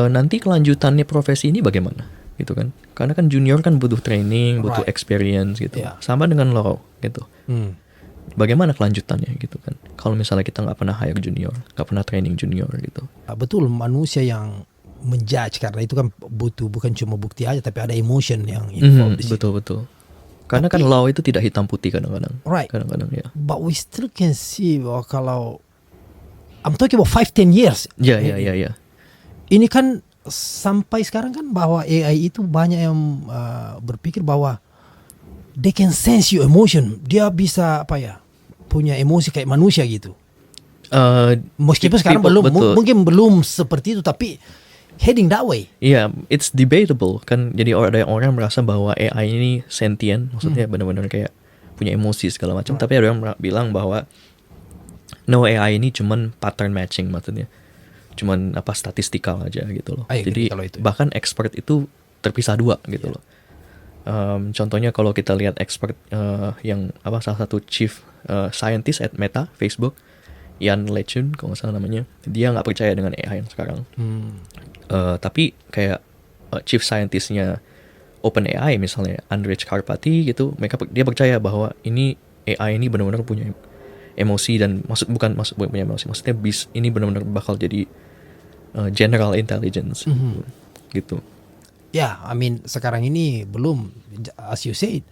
nanti kelanjutannya profesi ini bagaimana gitu kan? Karena kan junior kan butuh training, butuh experience gitu. Sama dengan law gitu. Bagaimana kelanjutannya gitu kan? Kalau misalnya kita nggak pernah hire junior, nggak pernah training junior gitu. Betul, manusia yang menjudge, karena itu kan butuh bukan cuma bukti aja, tapi ada emotion yang involved di situ. Betul. Karena kan law itu tidak hitam putih kadang-kadang. Right. Kadang-kadang ya. But we still can see bahwa kalau I'm talking about 5-10 years. Ya. Ini kan sampai sekarang kan bahwa AI itu banyak yang berpikir bahwa they can sense your emotion. Dia bisa punya emosi kayak manusia gitu. Meskipun sekarang mungkin belum seperti itu, tapi heading that way. Iya, it's debatable kan. Jadi ada orang merasa bahwa AI ini sentient, maksudnya benar-benar kayak punya emosi segala macam. Tapi ada yang bilang bahwa no, AI ini cuman pattern matching, maksudnya cuman statistikal aja gitu loh. Jadi bahkan expert itu terpisah dua gitu loh. Contohnya kalau kita lihat expert yang salah satu chief scientist at Meta, Facebook, Yan LeCun kalau nggak salah namanya, dia nggak percaya dengan AI yang sekarang. Tapi kayak chief scientistnya OpenAI misalnya, Andrej Karpathy gitu, dia percaya bahwa AI ini benar-benar punya emosi, dan bukan punya emosi, maksudnya ini benar-benar bakal jadi general intelligence gitu. Ya, I mean sekarang ini belum, as you said,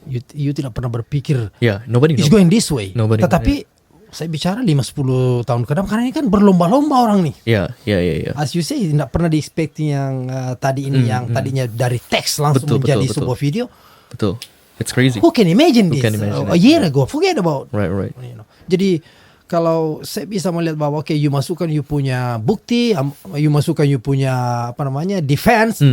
you tidak pernah berpikir it's going this way. Tetapi saya bicara 5-10 tahun ke depan, karena ini kan berlomba-lomba orang nih. Iya. As you say, tidak pernah di-expect yang tadi ini, yang tadinya dari teks langsung menjadi sebuah video. Betul. It's crazy. Who can imagine this? A year ago, forget about. Right. Jadi kalau saya bisa melihat bahwa you masukkan you punya bukti, you masukkan you punya defense,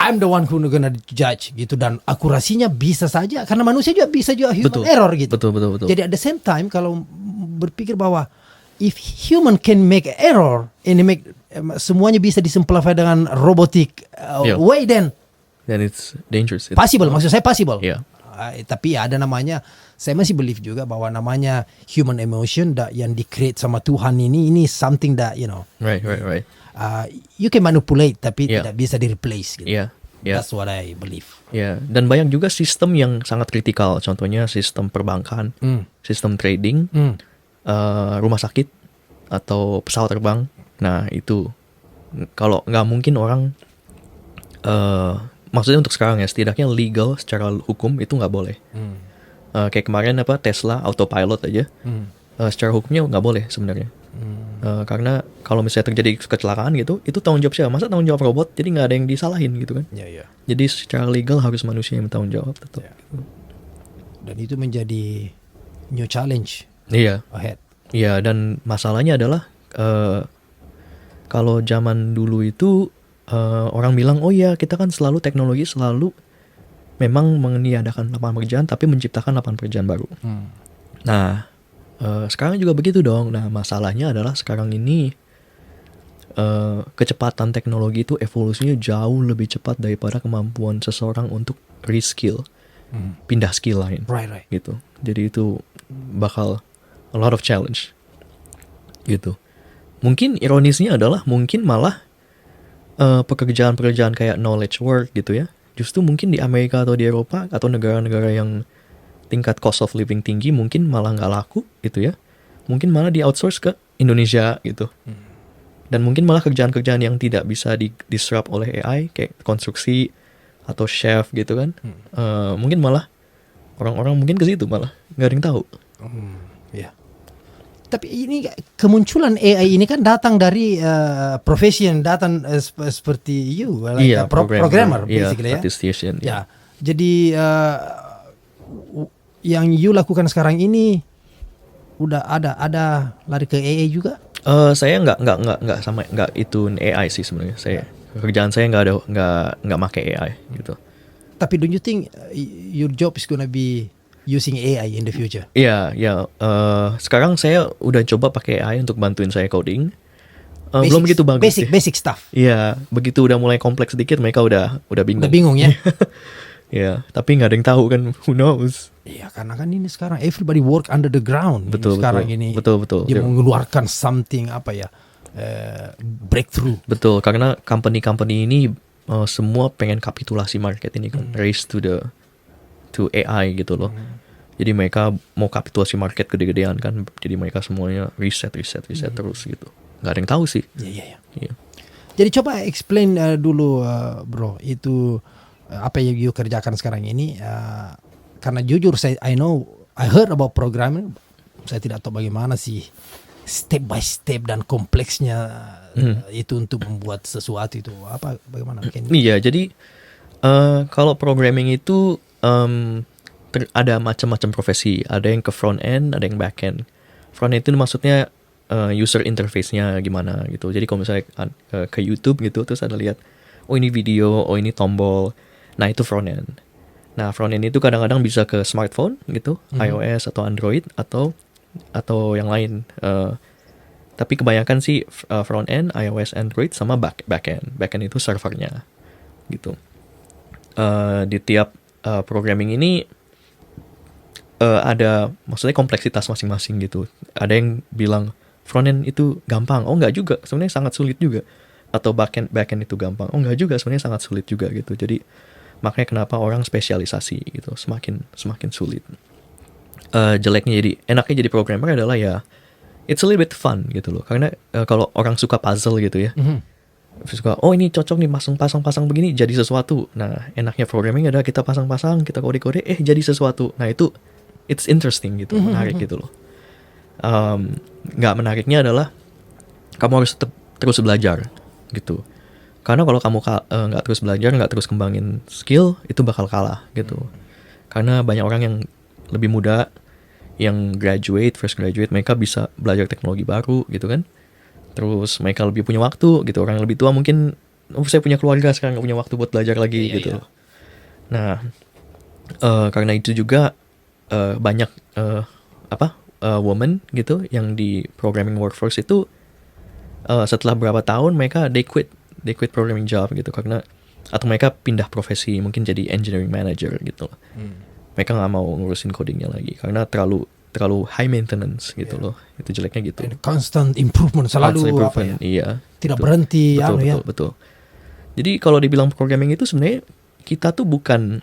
I'm the one who gonna judge gitu, dan akurasinya bisa saja karena manusia juga bisa juga human Betul. error gitu. Betul. Jadi at the same time kalau berpikir bahwa if human can make error and make semuanya bisa disimplify dengan robotic Yeah. way, then it's dangerous. possible, maksud saya possible. Iya. Tapi ada namanya, saya masih believe juga bahwa namanya human emotion yang di-create sama Tuhan ini something that Right. you can manipulate tapi Yeah. tidak bisa di-replace gitu. Iya. That's what I believe. Ya, dan banyak juga sistem yang sangat kritikal. Contohnya sistem perbankan, sistem trading, rumah sakit, atau pesawat terbang. Nah, itu kalau nggak mungkin orang, maksudnya untuk sekarang ya, setidaknya legal secara hukum itu nggak boleh. Kayak kemarin Tesla autopilot aja, secara hukumnya nggak boleh sebenarnya. Karena kalau misalnya terjadi kecelakaan gitu, itu tanggung jawab siapa? Masa tanggung jawab robot? Jadi nggak ada yang disalahin gitu kan? Ya. Jadi secara legal harus manusia yang bertanggung jawab tetap. Ya. Dan itu menjadi new challenge Iya, ahead. iya, dan masalahnya adalah kalau zaman dulu itu orang bilang, oh ya kita kan selalu teknologi selalu memang meniadakan lapangan pekerjaan tapi menciptakan lapangan pekerjaan baru. Nah, sekarang juga begitu dong. Nah, masalahnya adalah sekarang ini kecepatan teknologi itu evolusinya jauh lebih cepat daripada kemampuan seseorang untuk reskill, pindah skill lain. Right. Gitu. Jadi itu bakal a lot of challenge. Gitu. Mungkin ironisnya adalah mungkin malah pekerjaan-pekerjaan kayak knowledge work gitu ya, justru mungkin di Amerika atau di Eropa atau negara-negara yang tingkat cost of living tinggi mungkin malah nggak laku gitu ya. Mungkin malah di outsource ke Indonesia gitu. Dan mungkin malah kerjaan-kerjaan yang tidak bisa disrupt oleh AI kayak konstruksi atau chef gitu kan. Mungkin malah orang-orang mungkin ke situ malah nggak ada yang tahu. Ya. Tapi ini kemunculan AI ini kan datang dari profesi yang datang seperti you, like a programmer basically ya. Statistician. Ya. Jadi yang you lakukan sekarang ini udah ada lari ke AI juga? Saya nggak itu AI sih sebenarnya. Kerjaan saya nggak make AI gitu. Tapi don't you think your job is gonna be using AI in the future? Iya. Sekarang saya udah coba pakai AI untuk bantuin saya coding. Belum begitu bagus sih. Basic stuff. Iya, begitu udah mulai kompleks sedikit mereka udah bingung. Udah bingung ya. Iya, tapi nggak ada yang tahu kan, who knows. Iya, karena kan ini sekarang everybody work under the ground. Betul. Ini. Betul. Dia mengeluarkan something breakthrough. Betul, karena company ini semua pengen kapitulasi market ini kan, race to AI gitu loh. Jadi mereka mau kapitulasi market gede-gedean kan. Jadi mereka semuanya riset terus gitu. Nggak ada yang tahu sih. Iya. Iya. Jadi coba explain dulu bro, itu apa yang you kerjakan sekarang ini. Karena jujur I heard about programming. Saya tidak tahu bagaimana sih step by step dan kompleksnya itu untuk membuat sesuatu itu. Bagaimana? Iya, jadi kalau programming itu ada macam-macam profesi. Ada yang ke front end, ada yang back end. Front end itu maksudnya user interface-nya gimana gitu. Jadi kalau misalnya ke YouTube gitu, terus ada lihat, oh ini video, oh ini tombol. Nah itu front end. Nah front end itu kadang-kadang bisa ke smartphone gitu, iOS atau Android atau yang lain. Tapi kebanyakan sih front end, iOS, Android sama back end. Back end itu servernya gitu. Di tiap programming ini ada maksudnya kompleksitas masing-masing gitu. Ada yang bilang front end itu gampang, oh enggak juga, sebenarnya sangat sulit juga. Atau back end itu gampang, oh enggak juga, sebenarnya sangat sulit juga gitu. Jadi makanya kenapa orang spesialisasi gitu, semakin sulit. Jeleknya enaknya jadi programmer adalah ya it's a little bit fun gitu loh. Karena kalau orang suka puzzle gitu ya, suka, oh ini cocok nih pasang begini jadi sesuatu. Nah enaknya programming adalah kita pasang-pasang, kita kode-kode, jadi sesuatu. Nah itu it's interesting gitu, menarik gitu loh. Nggak menariknya adalah kamu harus terus belajar gitu. Karena kalau kamu nggak terus belajar, nggak terus kembangin skill, itu bakal kalah gitu. Karena banyak orang yang lebih muda, yang fresh graduate, mereka bisa belajar teknologi baru gitu kan. Terus mereka lebih punya waktu gitu. Orang yang lebih tua mungkin saya punya keluarga sekarang, nggak punya waktu buat belajar lagi gitu. Nah, karena itu juga banyak women gitu yang di programming workforce itu setelah berapa tahun mereka they quit programming job gitu, karena atau mereka pindah profesi, mungkin jadi engineering manager gitu loh. Mereka nggak mau ngurusin codingnya lagi karena terlalu high maintenance gitu loh. Itu jeleknya gitu. Constant improvement, selalu Constant improvement, iya. Tidak betul. berhenti Betul. Jadi kalau dibilang programming itu sebenarnya kita tuh bukan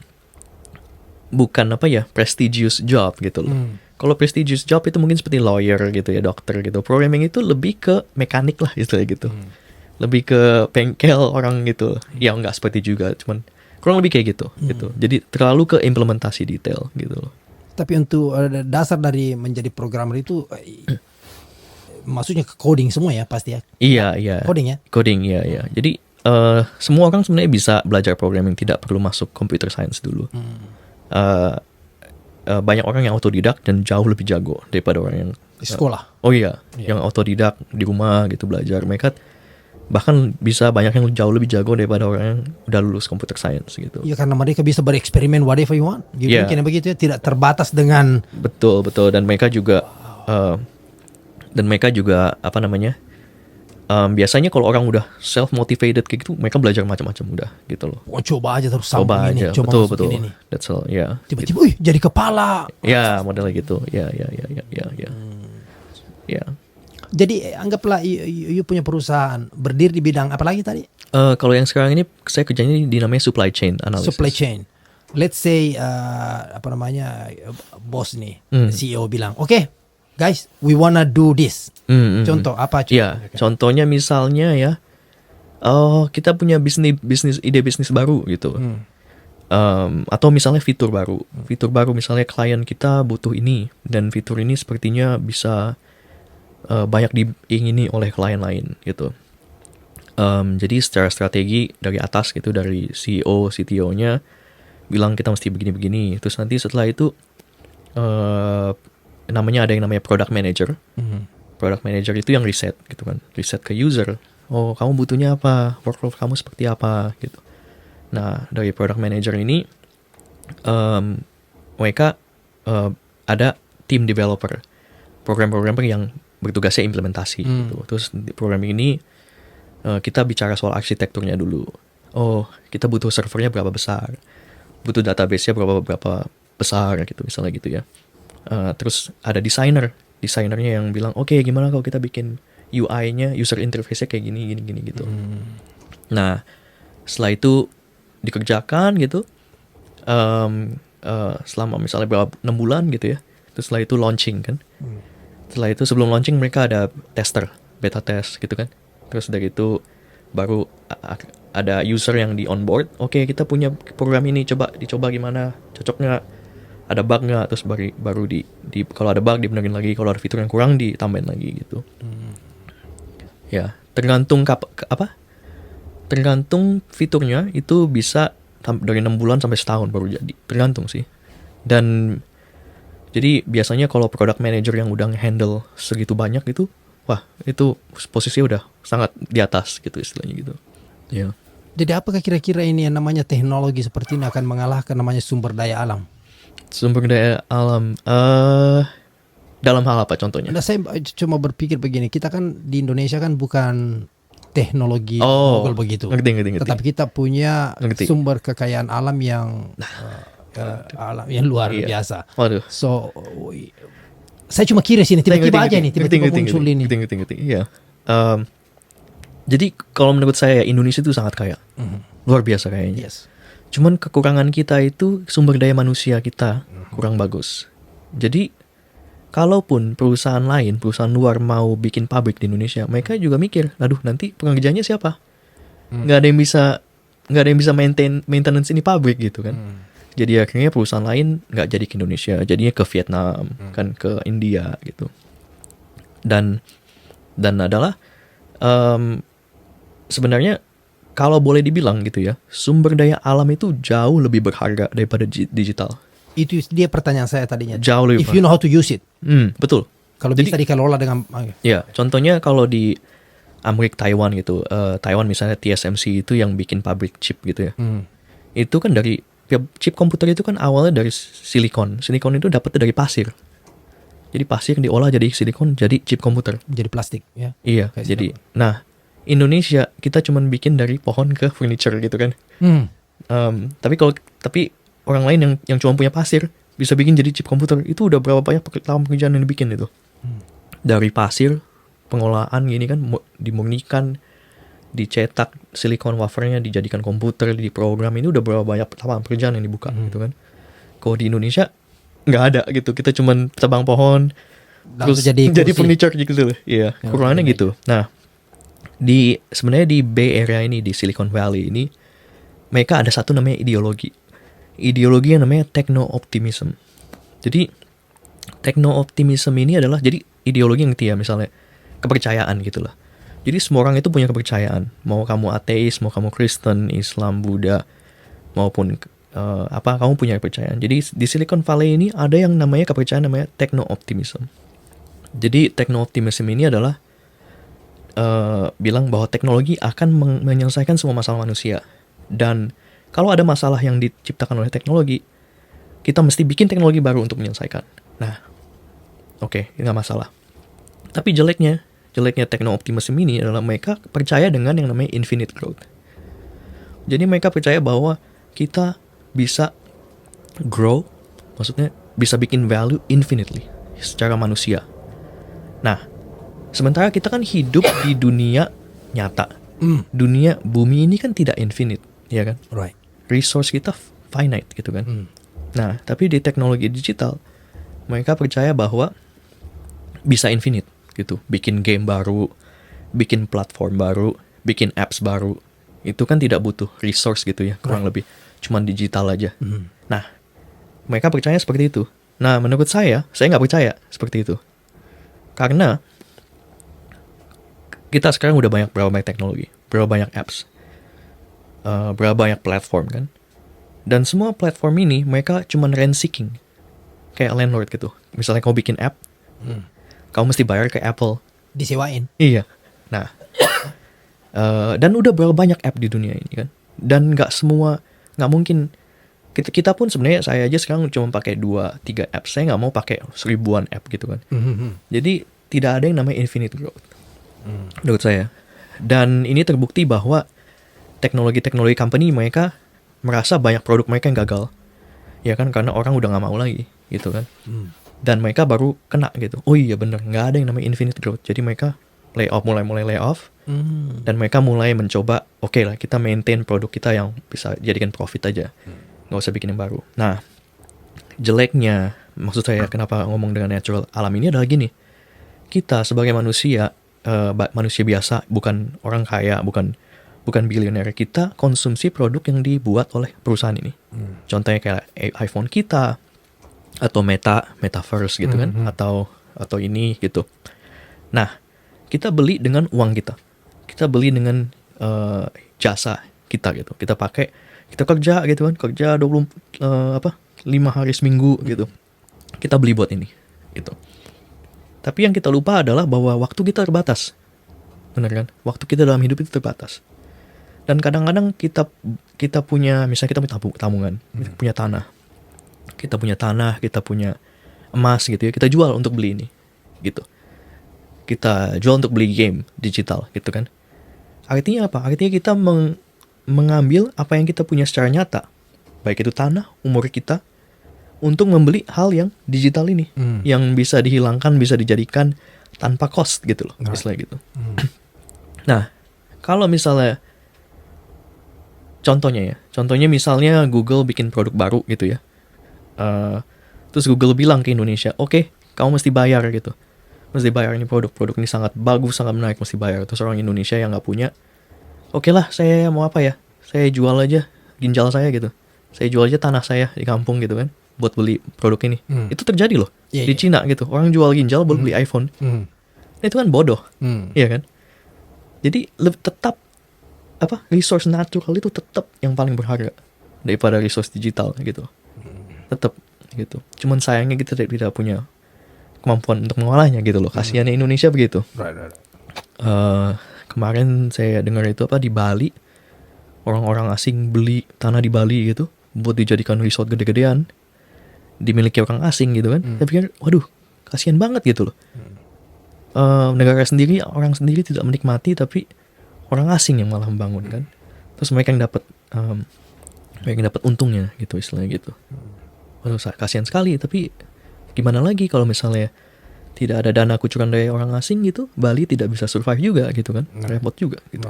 prestigious job gitu loh. Kalau prestigious job itu mungkin seperti lawyer gitu ya, dokter gitu. Programming itu lebih ke mekanik lah gitu. Lebih ke bengkel orang gitu. Ya nggak seperti juga, cuman kurang lebih kayak gitu. Jadi terlalu ke implementasi detail gitu loh. Tapi untuk dasar dari menjadi programmer itu maksudnya ke coding semua ya pasti ya? Iya. Coding ya? Coding, iya. Jadi semua orang sebenarnya bisa belajar programming, tidak perlu masuk computer science dulu. Banyak orang yang autodidak dan jauh lebih jago daripada orang yang Di sekolah. Yang autodidak di rumah gitu belajar. Mereka bahkan bisa banyak yang jauh lebih jago daripada orang yang udah lulus computer science gitu. Ya karena mereka bisa bereksperimen whatever you want. Gitu, Yeah. mungkin begitu ya, tidak terbatas dengan Betul, dan mereka juga biasanya kalau orang udah self motivated kayak gitu, mereka belajar macam-macam udah gitu loh. coba aja terus sambung Coba ini, aja, coba betul. masukin ini. That's all, ya. Tiba-tiba, jadi kepala. Ya, modelnya gitu. Ya. Jadi anggaplah you punya perusahaan berdiri di bidang apa lagi tadi? Kalau yang sekarang ini saya kerjanya di namanya supply chain analysis. Supply chain. Let's say bos nih, CEO bilang, "Oke, guys, we wanna do this." Contoh apa? Ya, contohnya misalnya ya, kita punya ide bisnis baru gitu. Atau misalnya fitur baru misalnya klien kita butuh ini dan fitur ini sepertinya bisa banyak diingini oleh klien lain gitu. Jadi secara strategi dari atas gitu, dari CEO, CTO-nya bilang kita mesti begini-begini. Terus nanti setelah itu ada yang namanya product manager. Product manager itu yang riset gitu kan, riset ke user. Oh, kamu butuhnya apa? Workflow kamu seperti apa gitu. Nah, dari product manager ini mereka ada tim developer, programmer yang bertugasnya implementasi gitu. Terus di program ini kita bicara soal arsitekturnya dulu. Oh, kita butuh servernya berapa besar, butuh database-nya berapa besar gitu, misalnya gitu ya. Terus ada desainernya yang bilang, oke, gimana kalau kita bikin UI-nya, user interface-nya kayak gini gitu. Nah, setelah itu dikerjakan gitu, selama misalnya 6 bulan gitu ya. Terus setelah itu launching kan. Setelah itu sebelum launching mereka ada tester, beta test gitu kan. Terus dari itu baru ada user yang di onboard. Oke, kita punya program ini, dicoba gimana, cocok nggak, ada bug nggak, terus baru di kalau ada bug dibenerin lagi, kalau ada fitur yang kurang ditambahin lagi gitu. Ya, tergantung tergantung fiturnya itu bisa dari 6 bulan sampai setahun baru jadi, tergantung sih. Dan jadi biasanya kalau product manager yang udah handle segitu banyak itu, wah itu posisinya udah sangat di atas gitu istilahnya gitu. Ya. Jadi apakah kira-kira ini yang namanya teknologi seperti ini akan mengalahkan namanya sumber daya alam? Sumber daya alam dalam hal apa contohnya? Nah, saya cuma berpikir begini, kita kan di Indonesia kan bukan teknologi mogul begitu. Ngerti. Tetapi kita punya sumber kekayaan alam yang alam yang luar biasa. Waduh. So saya cuma kira sini tiba-tiba aja nih, tiba-tiba muncul ini. Ngerti. Iya. Jadi kalau menurut saya Indonesia itu sangat kaya. Luar biasa kayaknya. Yes. Cuman kekurangan kita itu sumber daya manusia kita kurang bagus. Jadi kalaupun perusahaan luar mau bikin pabrik di Indonesia, mereka juga mikir, aduh nanti pekerjaannya siapa? Nggak ada yang bisa maintenance ini pabrik gitu kan. Jadi akhirnya perusahaan lain nggak jadi ke Indonesia, jadinya ke Vietnam, kan ke India gitu. Dan adalah sebenarnya kalau boleh dibilang gitu ya, sumber daya alam itu jauh lebih berharga daripada digital. Itu dia pertanyaan saya tadinya. Jauh lebih. If you know how to use it. Betul. Kalau bisa dikelola dengan. Ya, contohnya kalau di Taiwan gitu. Taiwan misalnya TSMC itu yang bikin pabrik chip gitu ya. Itu kan dari chip komputer itu kan awalnya dari silikon. Silikon itu dapetnya dari pasir. Jadi pasir diolah jadi silikon, jadi chip komputer. Jadi plastik ya. Iya, Kayak jadi silikon. nah Indonesia kita cuman bikin dari pohon ke furniture gitu kan. Tapi orang lain yang cuma punya pasir bisa bikin jadi chip komputer, itu udah berapa banyak lapangan pekerjaan yang dibikin itu. Dari pasir, pengolahan gini kan, dimurnikan, dicetak silikon wafernya, dijadikan komputer, diprogram, ini udah berapa banyak lapangan pekerjaan yang dibuka gitu kan. Kalau di Indonesia nggak ada gitu, kita cuman tebang pohon, terus Langsung jadi kursi. furniture gitu loh. Iya, Ya, kurangnya bener. gitu. Nah, sebenarnya di Bay Area ini, di Silicon Valley ini, mereka ada satu namanya ideologi yang namanya techno-optimism. Jadi techno-optimism ini adalah jadi ideologi yang ya misalnya kepercayaan gitu lah. Jadi semua orang itu punya kepercayaan, mau kamu ateis, mau kamu Kristen, Islam, Buddha, maupun kamu punya kepercayaan. Jadi di Silicon Valley ini ada yang namanya kepercayaan namanya techno-optimism. Jadi techno-optimism ini adalah bilang bahwa teknologi akan menyelesaikan semua masalah manusia. Dan kalau ada masalah yang diciptakan oleh teknologi, kita mesti bikin teknologi baru untuk menyelesaikan. Nah, oke, nggak masalah. Tapi jeleknya techno-optimism ini adalah mereka percaya dengan yang namanya infinite growth. Jadi mereka percaya bahwa kita bisa grow, maksudnya bisa bikin value infinitely secara manusia. Nah, sementara kita kan hidup di dunia nyata. Dunia bumi ini kan tidak infinite, ya kan? Right. Resource kita finite gitu kan. Nah, tapi di teknologi digital mereka percaya bahwa bisa infinite gitu. Bikin game baru, bikin platform baru, bikin apps baru. Itu kan tidak butuh resource gitu ya, kurang lebih. Cuman digital aja. Nah, mereka percaya seperti itu. Nah, menurut saya nggak percaya seperti itu. Karena kita sekarang udah berapa banyak teknologi, berapa banyak apps, berapa banyak platform kan. Dan semua platform ini mereka cuman rent seeking. Kayak landlord gitu. Misalnya kamu bikin app, kamu mesti bayar ke Apple. Disewain. Iya. Nah, dan udah berapa banyak app di dunia ini kan. Dan nggak mungkin. Kita pun sebenarnya saya aja sekarang cuma pakai 2-3 app. Saya nggak mau pakai 1000-an app gitu kan. Jadi tidak ada yang namanya infinite growth. Menurut saya. Dan ini terbukti bahwa teknologi company mereka merasa banyak produk mereka yang gagal. Ya kan, karena orang udah nggak mau lagi gitu kan. Dan mereka baru kena gitu. Oh iya bener, nggak ada yang namanya infinite growth. Jadi mereka mulai lay off. Dan mereka mulai mencoba, oke lah kita maintain produk kita yang bisa jadikan profit aja. Nggak usah bikin yang baru. Nah, jeleknya, maksud saya kenapa ngomong dengan natural alam ini adalah gini. Kita sebagai manusia biasa, bukan orang kaya, bukan bilioner, kita konsumsi produk yang dibuat oleh perusahaan ini. Contohnya kayak iPhone kita, atau metaverse gitu kan, atau ini gitu. Nah, kita beli dengan uang kita. Kita beli dengan jasa kita gitu. Kita pakai, kita kerja gitu kan, kerja 5 hari seminggu gitu. Kita beli buat ini gitu. Tapi yang kita lupa adalah bahwa waktu kita terbatas. Benar kan? Waktu kita dalam hidup itu terbatas. Dan kadang-kadang kita punya, misalnya kita punya tabungan, kita punya tanah. Kita punya tanah, kita punya emas gitu ya. Kita jual untuk beli ini gitu. Kita jual untuk beli game digital gitu kan. Artinya apa? Artinya kita mengambil apa yang kita punya secara nyata. Baik itu tanah, umur kita, untuk membeli hal yang digital ini. Yang bisa dihilangkan, bisa dijadikan tanpa cost gitu loh. Misalnya gitu. Nah, kalau misalnya contohnya misalnya Google bikin produk baru gitu ya. Terus Google bilang ke Indonesia, oke, kamu mesti bayar gitu. Mesti bayar, ini produk ini sangat bagus, sangat menarik, mesti bayar. Terus orang Indonesia yang nggak punya, oke lah, saya mau apa ya? Saya jual aja ginjal saya gitu. Saya jual aja tanah saya di kampung gitu kan, buat beli produk ini. Itu terjadi loh di Cina gitu. Orang jual ginjal buat beli iPhone. Nah, itu kan bodoh, iya kan? Jadi tetap resource natural itu tetap yang paling berharga daripada resource digital gitu. Tetap gitu. Cuman sayangnya kita tidak punya kemampuan untuk mengolahnya gitu loh. Kasihannya Indonesia begitu. kemarin saya dengar itu apa di Bali, orang-orang asing beli tanah di Bali gitu buat dijadikan resort gede-gedean, dimiliki orang asing gitu kan. Saya pikir, waduh, kasihan banget gitu loh. Negara sendiri, orang sendiri tidak menikmati, tapi orang asing yang malah membangun kan. Terus mereka yang dapat untungnya gitu, istilahnya gitu. Waduh, kasihan sekali. Tapi gimana lagi kalau misalnya tidak ada dana kucuran dari orang asing gitu, Bali tidak bisa survive juga gitu kan. Repot juga gitu.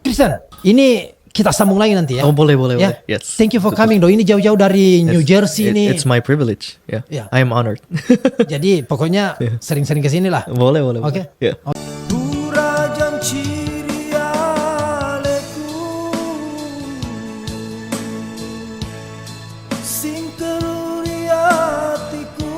Christian, ini kita sambung lagi nanti ya. Oh, boleh. Ya. Yes. Thank you for coming dong. Ini jauh-jauh dari New Jersey nih. It's my privilege. Yeah. Yeah. I am honored. Jadi pokoknya sering-sering kesini lah. boleh. Oke. Yeah. Turajan cirialeku sing teruri hatiku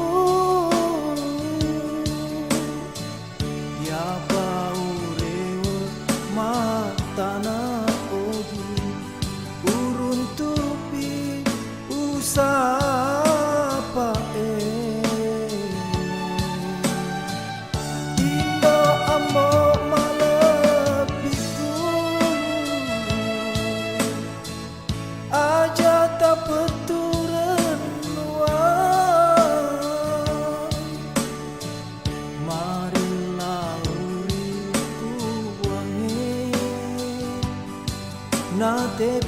ya bau rewel matana ogi urun tupi usapa Indo amo malepiku aja tak peturen marilah uriku wangi nate